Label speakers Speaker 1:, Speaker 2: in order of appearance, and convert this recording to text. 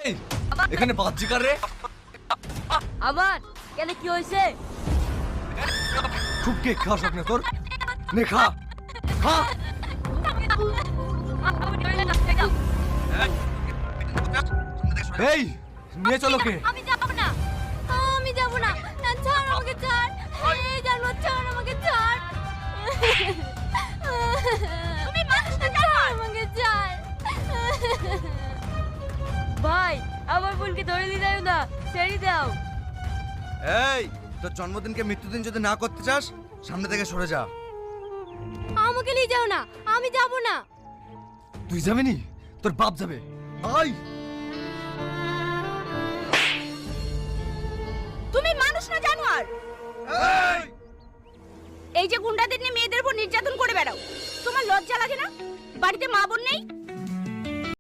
Speaker 1: এই, এখানে বাচ্চি কার রে?
Speaker 2: আমার কেন কি হয়েছে?
Speaker 1: খুব কেক খাওয়া শখ না তোর? নে খা খা। এই নিয়ে চলো কে?
Speaker 2: আমি যাব না, আমি যাব না। ছাড় আমাকে, ছাড়। এই জানো, ছাড় আমাকে, ছাড়। তুমি মানুষটা ছাড় আমাকে, ছাড়। ভাই আমার বোনকে ধরে নিয়ে যাও না, ছেড়ে দাও।
Speaker 1: এই তোর জন্মদিনকে মৃত্যুদিন যদি না করতে চাস সামনে থেকে সরে যা।
Speaker 2: আমাকে নিয়ে যাও না, আমি যাব না।
Speaker 1: তুই যাবি নি? তোর বাপ যাবে। আই
Speaker 2: তুমি মানুষ না জানোয়ার।
Speaker 1: এই
Speaker 2: এই যে গুন্ডাদের নিয়ে মেয়েদের উপর নির্যাতন করে বেড়াও, তোমার লজ্জা লাগে না? বাড়িতে মা বোন নেই?